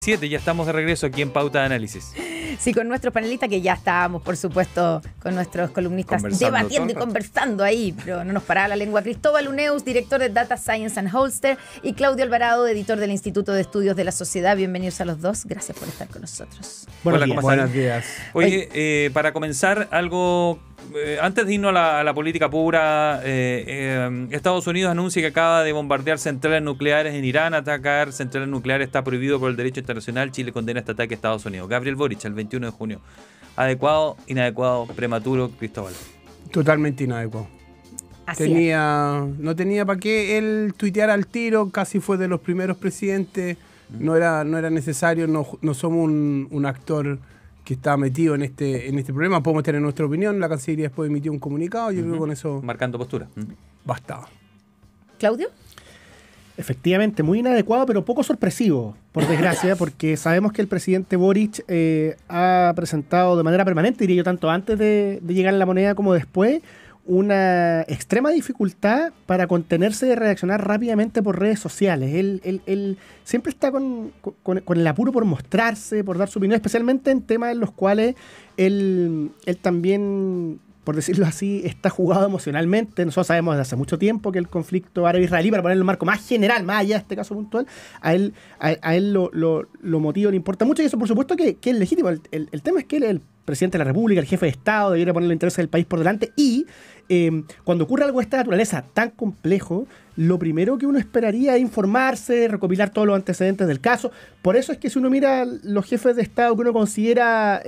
Ya estamos de regreso aquí en Pauta de Análisis. Sí, con nuestros panelistas, que ya estábamos, por supuesto, con nuestros columnistas debatiendo y conversando ahí, pero no nos paraba la lengua. Cristóbal Uneus, director de Data Science and Holster, y Claudio Alvarado, editor del Instituto de Estudios de la Sociedad. Bienvenidos a los dos. Gracias por estar con nosotros. Buenos días. Oye, para comenzar, algo... antes de irnos a la política pura, Estados Unidos anuncia que acaba de bombardear centrales nucleares en Irán. Atacar centrales nucleares está prohibido por el derecho internacional. Chile condena este ataque a Estados Unidos. Gabriel Boric, el 21 de junio. ¿Adecuado, inadecuado, prematuro, Cristóbal? Totalmente inadecuado. No tenía para qué él tuitear al tiro. Casi fue de los primeros presidentes. No era necesario. No somos un actor que está metido en este problema. Podemos tener nuestra opinión. La Cancillería después emitió un comunicado. Yo creo que con eso... Marcando postura. Bastaba. ¿Claudio? Efectivamente, muy inadecuado, pero poco sorpresivo, por desgracia, porque sabemos que el presidente Boric ha presentado de manera permanente, diría yo, tanto antes de llegar a la moneda como después, una extrema dificultad para contenerse de reaccionar rápidamente por redes sociales. Él siempre está con el apuro por mostrarse, por dar su opinión, especialmente en temas en los cuales él también, por decirlo así, está jugado emocionalmente. Nosotros sabemos desde hace mucho tiempo que el conflicto árabe-israelí, para ponerlo en un marco más general, más allá de este caso puntual, a él lo motiva, le importa mucho, y eso por supuesto que es legítimo. El tema es que él es el presidente de la República, el jefe de Estado, debiera poner los intereses del país por delante, y cuando ocurre algo de esta naturaleza tan complejo, lo primero que uno esperaría es informarse, recopilar todos los antecedentes del caso. Por eso es que si uno mira los jefes de Estado que uno considera...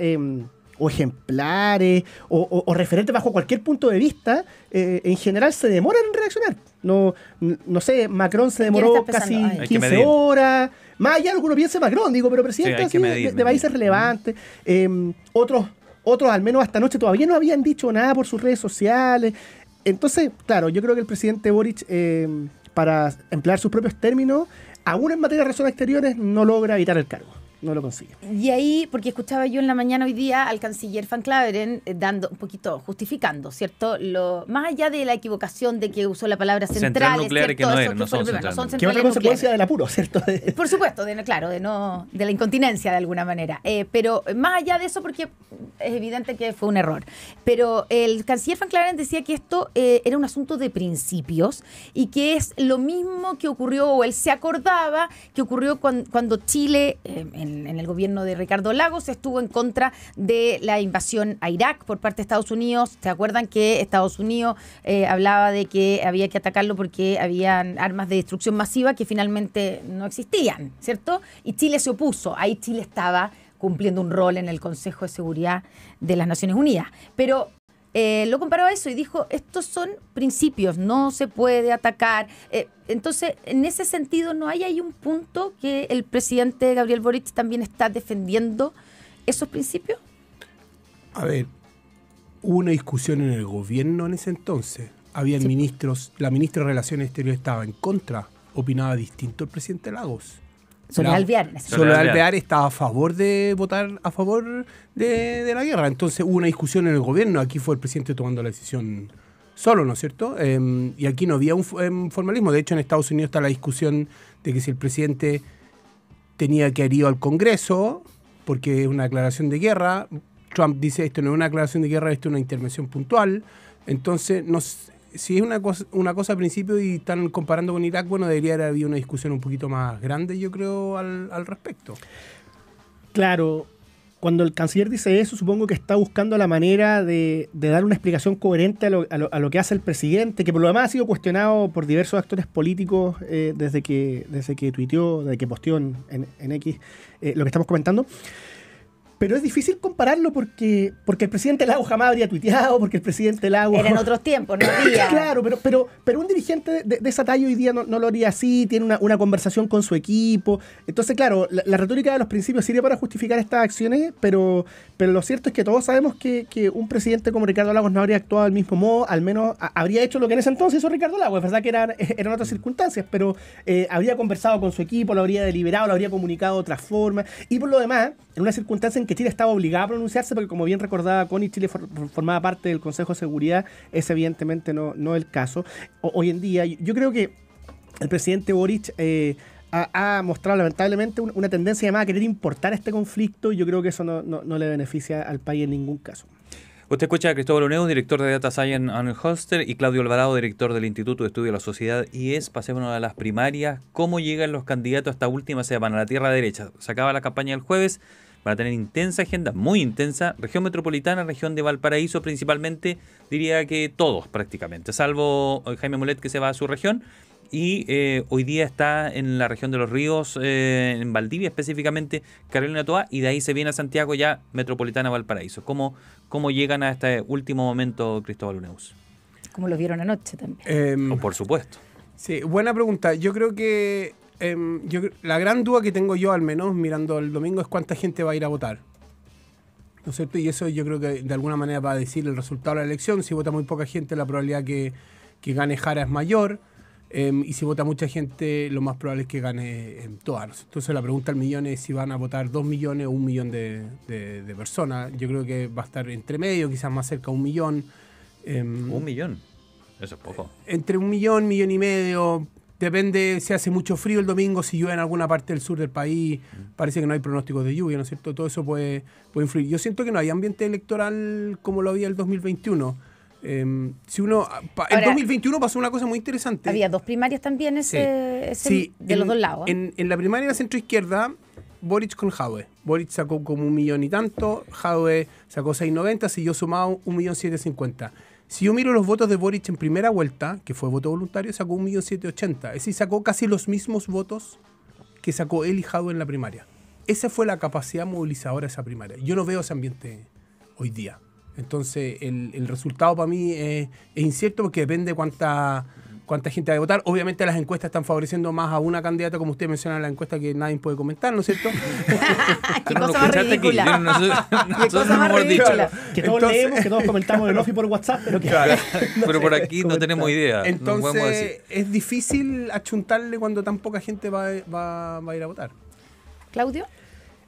o ejemplares, o referentes bajo cualquier punto de vista, en general se demoran en reaccionar. No sé, Macron se demoró casi 15 horas. Más allá de lo que uno piense Macron, pero presidente de países relevantes. Otros, al menos hasta anoche, todavía no habían dicho nada por sus redes sociales. Entonces, claro, yo creo que el presidente Boric, para emplear sus propios términos, aún en materia de relaciones exteriores, no logra evitar el cargo. No lo consigue. Y ahí, porque escuchaba yo en la mañana hoy día al canciller Van Claveren dando un poquito, justificando, ¿cierto? Más allá de la equivocación de que usó la palabra centrales, nucleares, ¿cierto? que no son centrales. Que otra consecuencia del apuro, ¿cierto? Por supuesto, de la incontinencia de alguna manera. Pero más allá de eso, porque es evidente que fue un error. Pero el canciller Van Claveren decía que esto era un asunto de principios y que es lo mismo que ocurrió, o él se acordaba que ocurrió cuando Chile, en el gobierno de Ricardo Lagos, estuvo en contra de la invasión a Irak por parte de Estados Unidos. ¿Se acuerdan que Estados Unidos hablaba de que había que atacarlo porque habían armas de destrucción masiva que finalmente no existían, ¿cierto? Y Chile se opuso. Ahí Chile estaba cumpliendo un rol en el Consejo de Seguridad de las Naciones Unidas. Pero lo comparó a eso y dijo, estos son principios, no se puede atacar. Entonces, en ese sentido, ¿no hay ahí un punto que el presidente Gabriel Boric también está defendiendo esos principios? A ver, hubo una discusión en el gobierno en ese entonces. Habían ministros, la ministra de Relaciones Exteriores estaba en contra, opinaba distinto el presidente Lagos. Soledad Alvear. Soledad Alvear estaba a favor de votar a favor de la guerra. Entonces hubo una discusión en el gobierno. Aquí fue el presidente tomando la decisión solo, ¿no es cierto? Y aquí no había un formalismo. De hecho, en Estados Unidos está la discusión de que si el presidente tenía que haber ido al Congreso, porque es una declaración de guerra. Trump dice, esto no es una declaración de guerra, esto es una intervención puntual. Entonces, si es una cosa al principio y están comparando con Irak, bueno, debería haber habido una discusión un poquito más grande, yo creo, al respecto. Claro, cuando el canciller dice eso, supongo que está buscando la manera de dar una explicación coherente a lo que hace el presidente, que por lo demás ha sido cuestionado por diversos actores políticos desde que tuiteó, desde que posteó en X lo que estamos comentando. Pero es difícil compararlo porque el presidente Lagos jamás habría tuiteado, porque el presidente Lagos... Era en otros tiempos, no había... Claro, pero un dirigente de esa talla hoy día no lo haría así, tiene una conversación con su equipo. Entonces, claro, la retórica de los principios sirve para justificar estas acciones, pero lo cierto es que todos sabemos que un presidente como Ricardo Lagos no habría actuado del mismo modo, al menos habría hecho lo que en ese entonces hizo Ricardo Lagos. Es verdad que eran otras circunstancias, pero habría conversado con su equipo, lo habría deliberado, lo habría comunicado de otra forma. Y por lo demás, en una circunstancia en que Chile estaba obligado a pronunciarse, porque como bien recordaba Connie, Chile formaba parte del Consejo de Seguridad, es evidentemente no el caso. Hoy en día, yo creo que el presidente Boric ha mostrado lamentablemente una tendencia además a querer importar este conflicto, y yo creo que eso no le beneficia al país en ningún caso. Usted escucha a Cristóbal Uneus, director de Data Science and Holster, y Claudio Alvarado, director del Instituto de Estudio de la Sociedad IES. Pasémonos a las primarias. ¿Cómo llegan los candidatos a esta última semana? La tierra derecha. Se acaba la campaña el jueves. Van a tener intensa agenda, muy intensa. Región metropolitana, región de Valparaíso principalmente, diría que todos prácticamente, salvo Jaime Mulet, que se va a su región. Y hoy día está en la región de los ríos, en Valdivia específicamente, Carolina Toá, y de ahí se viene a Santiago ya, metropolitana Valparaíso. ¿Cómo llegan a este último momento, Cristóbal Uneus? Como los vieron anoche también. Por supuesto. Sí, buena pregunta. Yo creo que la gran duda que tengo yo, al menos mirando el domingo, es cuánta gente va a ir a votar. ¿No es cierto? Y eso yo creo que de alguna manera va a decir el resultado de la elección. Si vota muy poca gente, la probabilidad que gane Jara es mayor. Y si vota mucha gente, lo más probable es que gane todas. Entonces la pregunta al millón es si van a votar 2 millones o 1 millón de personas. Yo creo que va a estar entre medio, quizás más cerca de 1 millón. 1 millón. Eso es poco. Entre 1 millón, 1,5 millones. Depende, si hace mucho frío el domingo, si llueve en alguna parte del sur del país. Parece que no hay pronósticos de lluvia, ¿no es cierto? Todo eso puede influir. Yo siento que no hay ambiente electoral como lo había el 2021. En 2021 pasó una cosa muy interesante. Había 2 primarias también de los dos lados. En la primaria de la centroizquierda, Boric con Jadwe. Boric sacó como 1 millón y tanto, Jadwe sacó 690, si yo sumado 1.750.000. Si yo miro los votos de Boric en primera vuelta, que fue voto voluntario, sacó 1.780.000. Es decir, sacó casi los mismos votos que sacó él y Jadwe en la primaria. Esa fue la capacidad movilizadora de esa primaria. Yo no veo ese ambiente hoy día. Entonces, el resultado para mí es incierto porque depende cuánta gente va a votar. Obviamente las encuestas están favoreciendo más a una candidata, como usted menciona en la encuesta que nadie puede comentar, ¿no es cierto? ¡Qué cosa más ridícula! Nosotros no hemos dicho. Que todos leemos, que todos comentamos en off y por WhatsApp, pero que pero por aquí no tenemos idea. Entonces, es difícil achuntarle cuando tan poca gente va a ir a votar. ¿Claudio?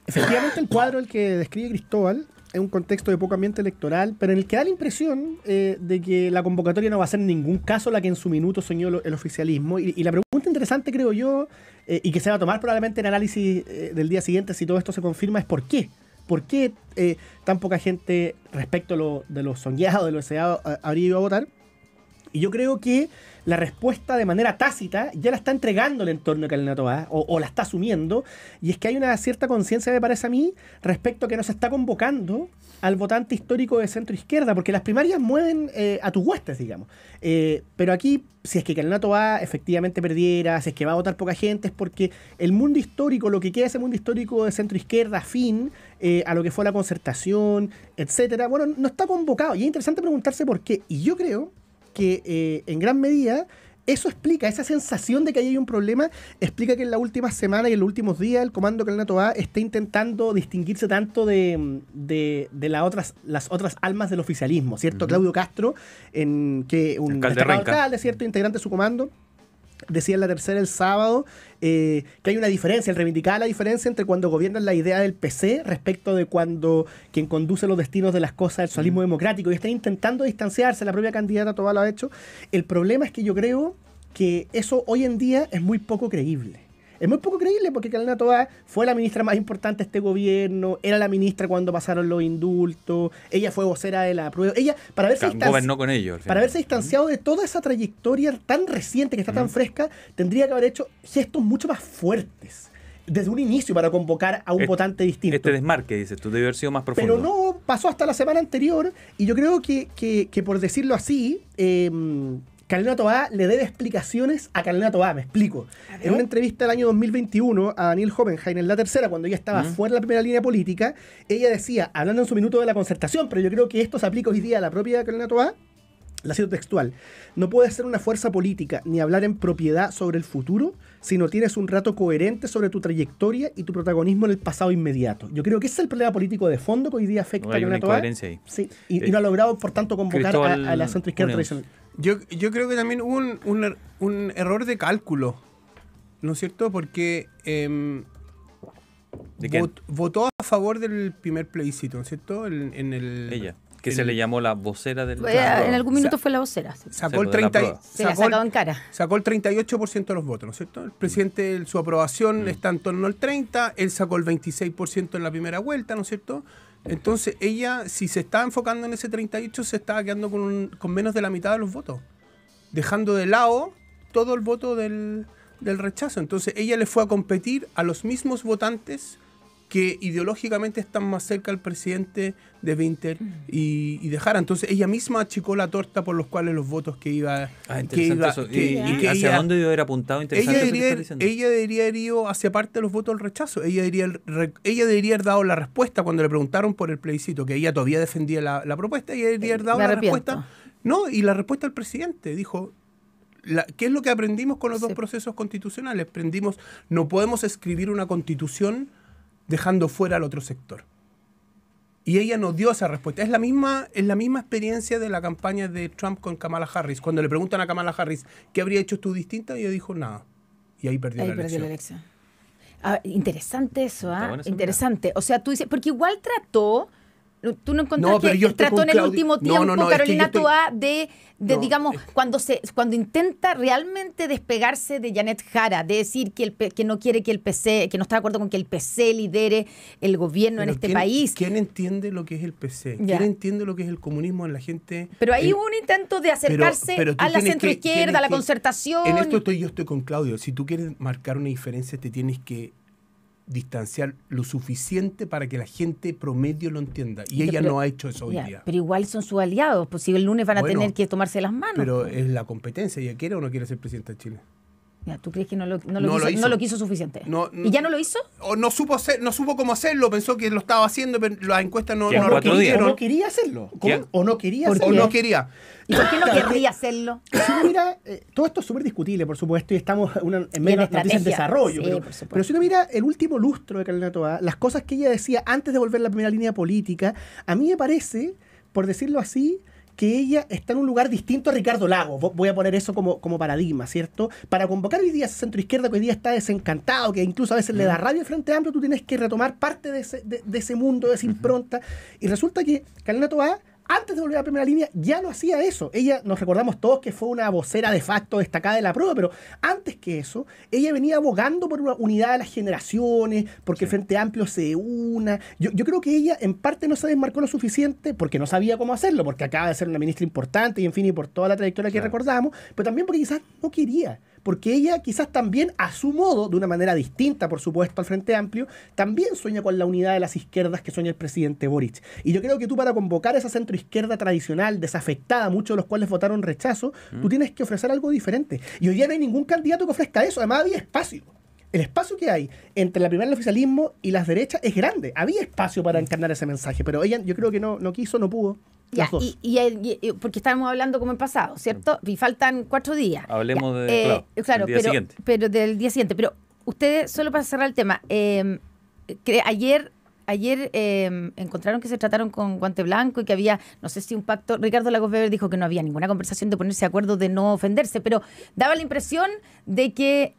Efectivamente, el cuadro el que describe Cristóbal es un contexto de poco ambiente electoral, pero en el que da la impresión de que la convocatoria no va a ser en ningún caso la que en su minuto soñó el oficialismo. Y la pregunta interesante, creo yo, y que se va a tomar probablemente en análisis del día siguiente si todo esto se confirma, es ¿por qué? ¿Por qué tan poca gente respecto de lo soñado, de lo deseado, habría ido a votar? Y yo creo que la respuesta de manera tácita ya la está entregando el entorno de Carolina Toá, o la está asumiendo, y es que hay una cierta conciencia, me parece a mí, respecto a que no se está convocando al votante histórico de centro-izquierda, porque las primarias mueven a tus huestes, digamos. Pero aquí, si es que Carolina Toá efectivamente perdiera, si es que va a votar poca gente, es porque el mundo histórico, lo que queda de ese mundo histórico de centro-izquierda afín a lo que fue la concertación, etcétera, bueno, no está convocado. Y es interesante preguntarse por qué. Y yo creo que en gran medida eso explica, esa sensación de que ahí hay un problema, explica que en la última semana y en los últimos días el comando Carolina Toá está intentando distinguirse tanto de las otras almas del oficialismo, ¿cierto? Claudio Castro, que un destacado alcalde, ¿cierto? Integrante de su comando, decía en La Tercera el sábado que hay una diferencia, él reivindicaba la diferencia entre cuando gobiernan la idea del PC respecto de cuando quien conduce los destinos de las cosas del socialismo democrático, y están intentando distanciarse, la propia candidata Toá lo ha hecho. El problema es que yo creo que eso hoy en día es muy poco creíble. Es muy poco creíble porque Carolina Toá fue la ministra más importante de este gobierno, era la ministra cuando pasaron los indultos, ella fue vocera de la prueba, ella, para gobernó con ellos, para haberse distanciado de toda esa trayectoria tan reciente, que está tan fresca, tendría que haber hecho gestos mucho más fuertes desde un inicio para convocar a un votante distinto. Este desmarque, dices tú, debe haber sido más profundo. Pero no pasó hasta la semana anterior, y yo creo que por decirlo así, Carolina Toá le debe explicaciones a Carolina Toá, me explico. En una entrevista del año 2021 a Daniel Hopenheim en La Tercera, cuando ella estaba fuera de la primera línea política, ella decía, hablando en su minuto de la concertación, pero yo creo que esto se aplica hoy día a la propia Carolina Toá, la cito textual: no puedes ser una fuerza política ni hablar en propiedad sobre el futuro si no tienes un rato coherente sobre tu trayectoria y tu protagonismo en el pasado inmediato. Yo creo que ese es el problema político de fondo que hoy día afecta a Carolina Toá. Sí, y no ha logrado, por tanto, convocar a la centroizquierda tradicional. Yo creo que también hubo un error de cálculo, ¿no es cierto? Porque votó a favor del primer plebiscito, ¿no es cierto? Ella. Que se le llamó la vocera del... En algún minuto fue la vocera. Sí. Sacó el de la 30, prueba. Se la ha sacado en cara. sacó el 38% de los votos, ¿no es cierto? El presidente, su aprobación está en torno al 30%, él sacó el 26% en la primera vuelta, ¿no es cierto? Entonces ella, si se está enfocando en ese 38%, se estaba quedando con menos de la mitad de los votos, dejando de lado todo el voto del rechazo. Entonces ella le fue a competir a los mismos votantes que ideológicamente están más cerca al presidente de Winter y de Jara. Entonces ella misma achicó la torta por los cuales los votos que iba... Interesante eso. ¿Y hacia dónde debió haber apuntado? Interesante eso que estás diciendo. Ella debería haber ido hacia parte de los votos del rechazo. Ella debería haber dado la respuesta cuando le preguntaron por el plebiscito, que ella todavía defendía la propuesta. Ella debería haber dado la respuesta. No, y la respuesta del presidente dijo... ¿Qué es lo que aprendimos con los dos procesos constitucionales? Aprendimos, no podemos escribir una constitución dejando fuera al otro sector. Y ella nos dio esa respuesta. Es la misma experiencia de la campaña de Trump con Kamala Harris. Cuando le preguntan a Kamala Harris qué habría hecho tú distinta, ella dijo nada. Y ahí perdió la elección. Interesante eso, ¿ah? Interesante. O sea, tú dices, porque igual trató... ¿Tú no encontrás que trató en el último tiempo Carolina Toá digamos, cuando intenta realmente despegarse de Janet Jara, de decir que no quiere que el PC, que no está de acuerdo con que el PC lidere el gobierno en este país? ¿Quién entiende lo que es el PC? ¿Quién entiende lo que es el comunismo en la gente? Pero hay un intento de acercarse a la centroizquierda, a la concertación. En esto yo estoy con Claudio. Si tú quieres marcar una diferencia, te tienes que distanciar lo suficiente para que la gente promedio lo entienda. Y ella no ha hecho eso hoy día. Pero igual son sus aliados, pues si el lunes van a tener que tomarse las manos. Pero es la competencia. ¿Ella quiere o no quiere ser presidenta de Chile? ¿Tú crees que no lo quiso suficiente? ¿Y ya no lo hizo? O no supo cómo hacerlo, pensó que lo estaba haciendo, pero las encuestas no lo requirieron. ¿O no quería hacerlo? ¿O no quería hacerlo? ¿O no quería? ¿Y por qué no querría hacerlo? Si uno mira, todo esto es súper discutible, por supuesto, y estamos en medio de noticias en desarrollo. Sí, pero si uno mira el último lustro de Carolina Toá, las cosas que ella decía antes de volver a la primera línea política, a mí me parece, por decirlo así, que ella está en un lugar distinto a Ricardo Lagos. Voy a poner eso como paradigma, ¿cierto? Para convocar hoy día a esa centroizquierda que hoy día está desencantado, que incluso a veces le da rabia al Frente Amplio, tú tienes que retomar parte de ese mundo, de esa impronta. Y resulta que Carolina Toá, antes de volver a la primera línea, ya no hacía eso. Ella, nos recordamos todos que fue una vocera de facto destacada de la prueba, pero antes que eso, ella venía abogando por una unidad de las generaciones, porque el Frente Amplio se una. Yo creo que ella en parte no se desmarcó lo suficiente porque no sabía cómo hacerlo, porque acaba de ser una ministra importante y en fin, y por toda la trayectoria que recordamos, pero también porque quizás no quería. Porque ella quizás también, a su modo, de una manera distinta, por supuesto, al Frente Amplio, también sueña con la unidad de las izquierdas que sueña el presidente Boric. Y yo creo que tú, para convocar a esa centroizquierda tradicional, desafectada, muchos de los cuales votaron rechazo, tú tienes que ofrecer algo diferente. Y hoy día no hay ningún candidato que ofrezca eso. Además, había espacio. El espacio que hay entre la primera del oficialismo y las derechas es grande. Había espacio para encarnar ese mensaje, pero ella, yo creo que no quiso, no pudo. Ya, y porque estábamos hablando como en pasado, ¿cierto? Y faltan 4 días. Hablemos del día siguiente. Pero del día siguiente. Pero ustedes, solo para cerrar el tema, ayer encontraron que se trataron con guante blanco y que había, no sé si un pacto. Ricardo Lagos Weber dijo que no había ninguna conversación de ponerse de acuerdo, de no ofenderse, pero daba la impresión de que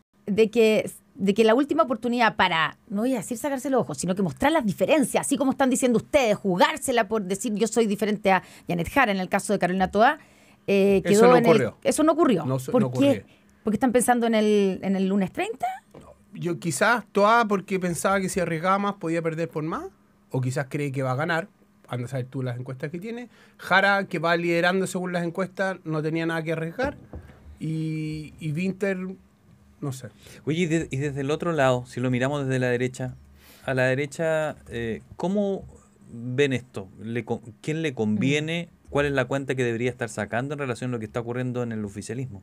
la última oportunidad para, no voy a decir sacarse los ojos, sino que mostrar las diferencias, así como están diciendo ustedes, jugársela por decir yo soy diferente a Janet Jara en el caso de Carolina Toá, quedó eso no ocurrió. ¿Por qué? ¿Porque están pensando en el lunes 30? Yo quizás Toá porque pensaba que si arriesgaba más podía perder por más, o quizás cree que va a ganar. Anda a saber tú las encuestas que tiene. Jara, que va liderando según las encuestas, no tenía nada que arriesgar. Y Winter... no sé. Oye, y desde el otro lado, si lo miramos desde la derecha, a la derecha, ¿cómo ven esto? ¿Quién le conviene? ¿Cuál es la cuenta que debería estar sacando en relación a lo que está ocurriendo en el oficialismo?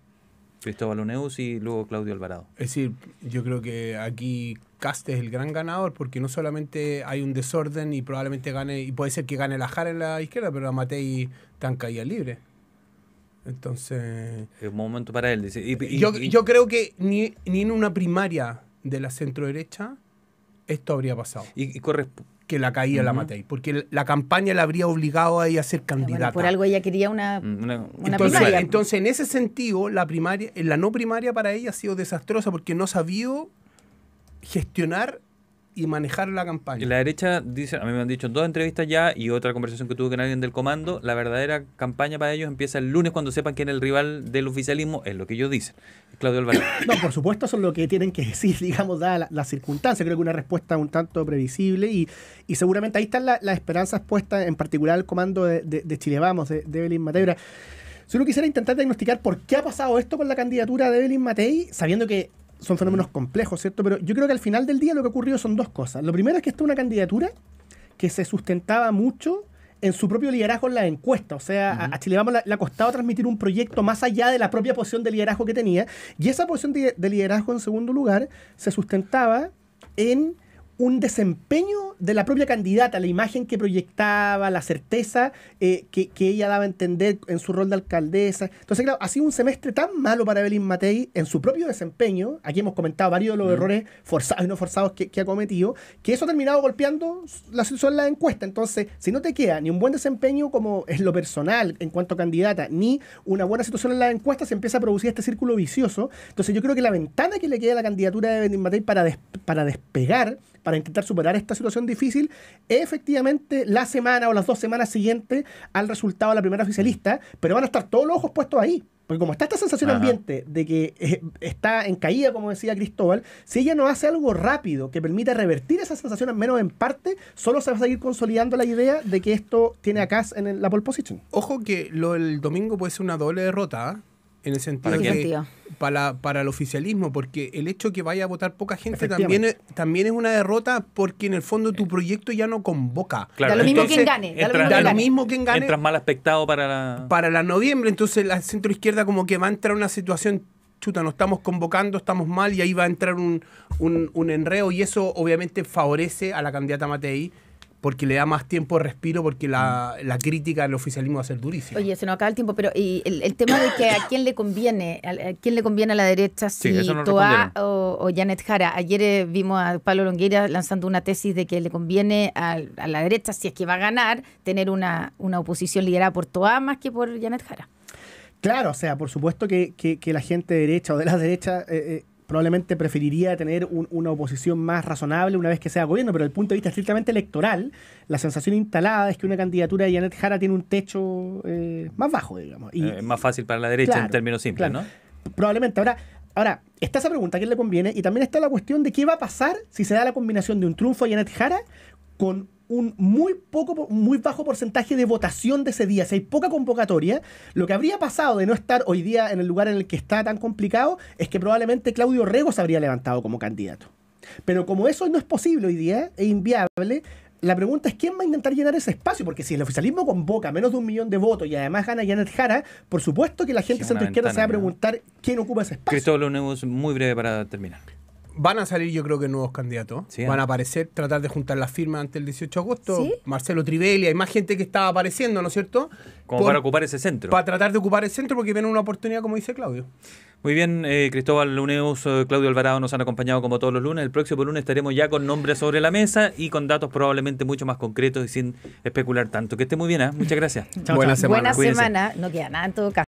Cristóbal Uneus y luego Claudio Alvarado. Es decir, yo creo que aquí Kast es el gran ganador, porque no solamente hay un desorden y probablemente gane, y puede ser que gane la Jara en la izquierda, pero la Matei está en caída libre. Entonces... es un momento para él. Dice. Yo creo que ni en una primaria de la centro-derecha esto habría pasado. Que la caía la Matei. Porque la campaña la habría obligado a ella a ser candidata. Bueno, por algo ella quería una primaria. Entonces, en ese sentido, la no primaria para ella ha sido desastrosa porque no ha sabido gestionar y manejar la campaña. Y la derecha dice, a mí me han dicho en 2 entrevistas ya y otra conversación que tuve con alguien del comando, la verdadera campaña para ellos empieza el lunes cuando sepan quién es el rival del oficialismo, es lo que ellos dicen. Claudio Alvarado. No, por supuesto, eso es lo que tienen que decir, digamos, dada la circunstancia. Creo que una respuesta un tanto previsible y seguramente ahí están las esperanzas puestas, en particular el comando de Chile Vamos, de Evelyn Matei. Si uno quisiera intentar diagnosticar por qué ha pasado esto con la candidatura de Evelyn Matei, sabiendo que son fenómenos complejos, ¿cierto? Pero yo creo que al final del día lo que ha ocurrido son 2 cosas. Lo primero es que esta es una candidatura que se sustentaba mucho en su propio liderazgo en la encuesta. O sea, a Chile Vamos le ha costado transmitir un proyecto más allá de la propia posición de liderazgo que tenía. Y esa posición de liderazgo, en segundo lugar, se sustentaba en un desempeño de la propia candidata, la imagen que proyectaba, la certeza que ella daba a entender en su rol de alcaldesa. Entonces, claro, ha sido un semestre tan malo para Evelyn Matei en su propio desempeño. Aquí hemos comentado varios de los errores forzados y no forzados que ha cometido, que eso ha terminado golpeando la situación en la encuesta. Entonces, si no te queda ni un buen desempeño como es lo personal en cuanto a candidata, ni una buena situación en la encuesta, se empieza a producir este círculo vicioso. Entonces, yo creo que la ventana que le queda a la candidatura de Evelyn Matei para despegar, para intentar superar esta situación difícil, es efectivamente la semana o las 2 semanas siguientes al resultado de la primera oficialista, pero van a estar todos los ojos puestos ahí. Porque como está esta sensación ambiente de que está en caída, como decía Cristóbal, si ella no hace algo rápido que permita revertir esa sensación, al menos en parte, solo se va a seguir consolidando la idea de que esto tiene a Kass en la pole position. Ojo que el domingo puede ser una doble derrota, en el sentido que para el oficialismo, porque el hecho que vaya a votar poca gente también es una derrota, porque en el fondo tu proyecto ya no convoca. Claro, da lo mismo quien gane. Da lo mismo quien gane. Entras mal aspectado para la noviembre, entonces la centroizquierda como que va a entrar en una situación, chuta, no estamos convocando, estamos mal, y ahí va a entrar un enredo, y eso obviamente favorece a la candidata Matei, porque le da más tiempo de respiro, porque la crítica al oficialismo va a ser durísima. Oye, se nos acaba el tiempo, pero y el tema de que a quién le conviene a la derecha, si Toá o Janet Jara. Ayer vimos a Pablo Longueira lanzando una tesis de que le conviene a la derecha, si es que va a ganar, tener una oposición liderada por Toá más que por Janet Jara. Claro, o sea, por supuesto que la gente derecha o de la derecha probablemente preferiría tener una oposición más razonable una vez que sea gobierno, pero desde el punto de vista estrictamente electoral, la sensación instalada es que una candidatura de Janet Jara tiene un techo más bajo, digamos. Es más fácil para la derecha, claro, en términos simples, claro, ¿no? Probablemente. Ahora, está esa pregunta, ¿a quién le conviene? Y también está la cuestión de qué va a pasar si se da la combinación de un triunfo de Janet Jara con un muy bajo porcentaje de votación de ese día. Si hay poca convocatoria, lo que habría pasado de no estar hoy día en el lugar en el que está tan complicado es que probablemente Claudio Rego se habría levantado como candidato. Pero como eso no es posible hoy día, es inviable, la pregunta es quién va a intentar llenar ese espacio, porque si el oficialismo convoca menos de 1 millón de votos y además gana Janet Jara, por supuesto que la gente centroizquierda se va a preguntar quién ocupa ese espacio. Cristóbal Neus, muy breve para terminar. Van a salir, yo creo que nuevos candidatos. Sí, van a aparecer, tratar de juntar las firmas antes del 18 de agosto. ¿Sí? Marcelo Trivelli, hay más gente que estaba apareciendo, ¿no es cierto? Como para ocupar ese centro. Para tratar de ocupar el centro, porque ven una oportunidad, como dice Claudio. Muy bien, Cristóbal Luneus, Claudio Alvarado nos han acompañado como todos los lunes. El próximo lunes estaremos ya con nombres sobre la mesa y con datos probablemente mucho más concretos y sin especular tanto. Que esté muy bien, ¿eh? Muchas gracias. Buena semana. Buena semana. No queda nada en todo caso.